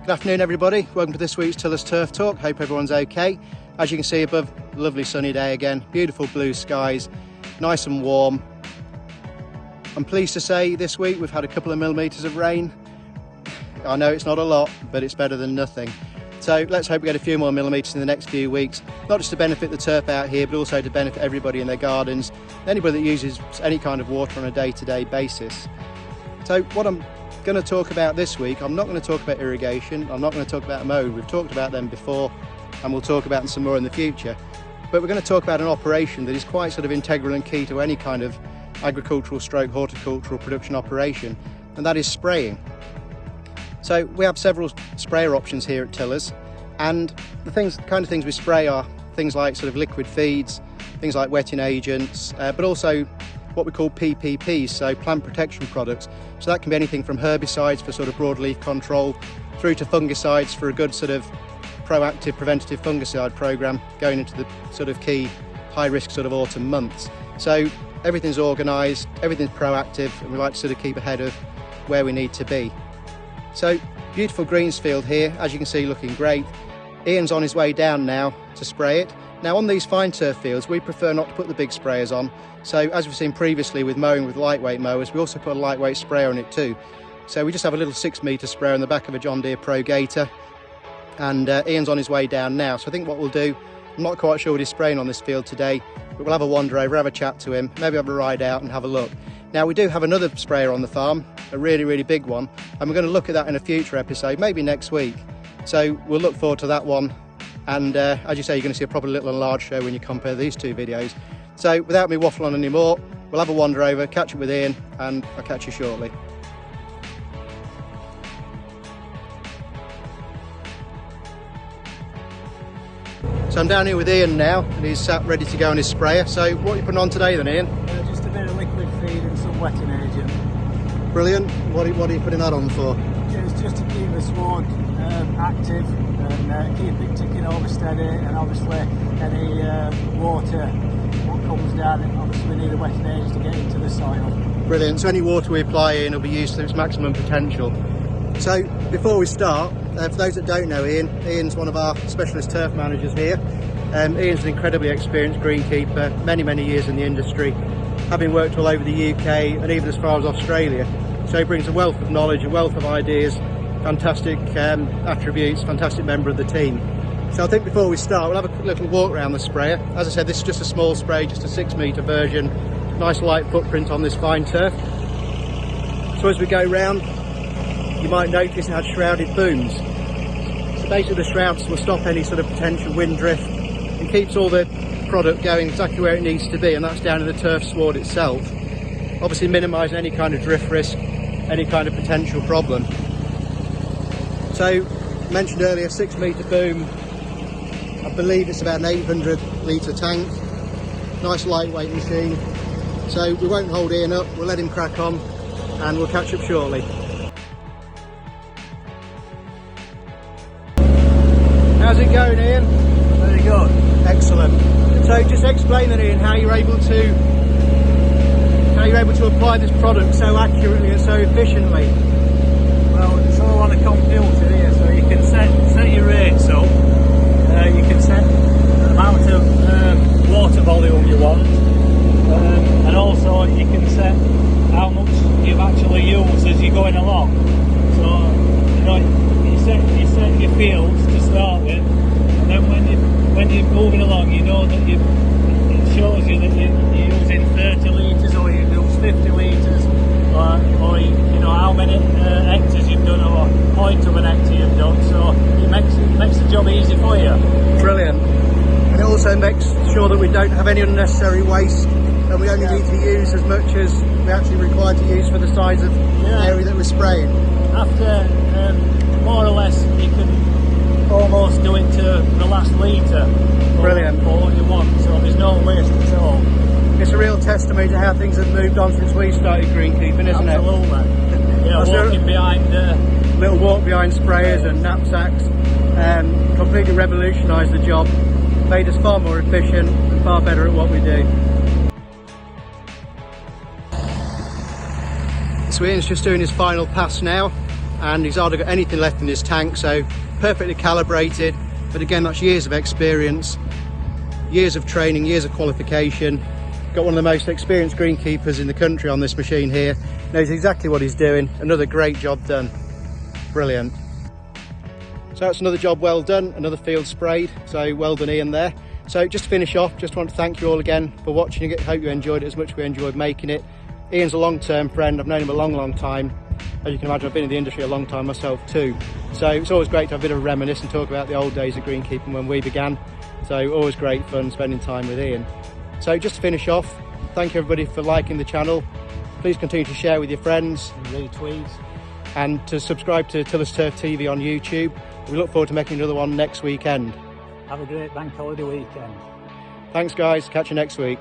Good afternoon everybody, welcome to this week's Tillers Turf Talk. Hope everyone's okay. As you can see above, lovely sunny day again, beautiful blue skies, nice and warm. I'm pleased to say this week we've had a couple of millimetres of rain. I know it's not a lot, but it's better than nothing. So let's hope we get a few more millimetres in the next few weeks, not just to benefit the turf out here, but also to benefit everybody in their gardens, anybody that uses any kind of water on a day-to-day basis. So what I'm going to talk about this week, I'm not going to talk about irrigation, I'm not going to talk about mode, we've talked about them before and we'll talk about them some more in the future, but we're going to talk about an operation that is quite sort of integral and key to any kind of agricultural stroke horticultural production operation, and that is spraying. So we have several sprayer options here at Tillers, and the kind of things we spray are things like sort of liquid feeds, things like wetting agents, but also what we call PPPs, so plant protection products. So that can be anything from herbicides for sort of broadleaf control through to fungicides for a good sort of proactive preventative fungicide program going into the sort of key high risk sort of autumn months. So everything's organised, everything's proactive, and we like to sort of keep ahead of where we need to be. So beautiful greens field here, as you can see, looking great. Ian's on his way down now to spray it. Now on these fine turf fields we prefer not to put the big sprayers on, so as we've seen previously with mowing with lightweight mowers, we also put a lightweight sprayer on it too. So we just have a little 6-metre sprayer on the back of a John Deere Pro Gator, and Ian's on his way down now. So I think what we'll do, I'm not quite sure what he's spraying on this field today, but we'll have a wander over, have a chat to him, maybe have a ride out and have a look. Now we do have another sprayer on the farm, a really big one, and we're going to look at that in a future episode, maybe next week. So we'll look forward to that one. And as you say, you're going to see a proper little and large show when you compare these two videos. So without me waffling on anymore, we'll have a wander over, catch up with Ian, and I'll catch you shortly. So I'm down here with Ian now, and he's sat ready to go on his sprayer. So what are you putting on today then, Ian? Just a bit of liquid feed and some wetting agent. Brilliant. What are you putting that on for? Just to keep the sward active and keep it ticking over steady, and obviously any water what comes down, obviously we need a wetting agent to get into the soil. Brilliant. So any water we apply in will be used to its maximum potential. So before we start, for those that don't know Ian's one of our specialist turf managers here. Ian's an incredibly experienced greenkeeper, many years in the industry, having worked all over the UK and even as far as Australia. So he brings a wealth of knowledge, a wealth of ideas, fantastic attributes, fantastic member of the team. So I think before we start, we'll have a little walk around the sprayer. As I said, this is just a small spray, just a 6-metre version, nice light footprint on this fine turf. So as we go round, you might notice it has shrouded booms. So basically the shrouds will stop any sort of potential wind drift and keeps all the product going exactly where it needs to be, and that's down in the turf sward itself. Obviously minimising any kind of drift risk, any kind of potential problem. So, mentioned earlier, 6-metre boom, I believe it's about an 800 litre tank, nice lightweight machine. So we won't hold Ian up, we'll let him crack on and we'll catch up shortly. How's it going, Ian? Very good. Excellent. So just explain then, Ian, how you're able to apply this product so accurately and so efficiently. Well, it's all on a computer here, so you can set your rates up, you can set the amount of water volume you want, and also you can set how much you've actually used as you're going along. So you set your fields to start with, and then when you're moving along, you know that it shows you that you're using 30 litres or you use 50 litres, or you know how many hectares you've done or point of an hectare you've done, so it makes the job easy for you. Brilliant. And it also makes sure that we don't have any unnecessary waste, and we only need to use as much as we're actually required to use for the size of area that we're spraying. After more or less you can almost do it to the last litre. Brilliant. For what you want, so there's no waste at all. It's a real testimony to how things have moved on since we started greenkeeping, isn't it? Absolutely. You know, walking behind little walk behind sprayers and knapsacks, completely revolutionised the job, made us far more efficient and far better at what we do. So Ian's just doing his final pass now, and he's hardly got anything left in his tank, so perfectly calibrated. But again, that's years of experience, years of training, years of qualification. Got one of the most experienced greenkeepers in the country on this machine here, knows exactly what he's doing. Another great job done, brilliant. So that's another job well done, another field sprayed, so well done Ian there. So just to finish off, just want to thank you all again for watching it. Hope you enjoyed it as much as we enjoyed making it. Ian's a long-term friend, I've known him a long time. As you can imagine, I've been in the industry a long time myself too. So it's always great to have a bit of a reminisce and talk about the old days of greenkeeping when we began. So always great fun spending time with Ian. So just to finish off, thank you everybody for liking the channel. Please continue to share with your friends And retweets. and to subscribe to Tillers Turf TV on YouTube. We look forward to making another one next weekend. Have a great bank holiday weekend. Thanks guys, catch you next week.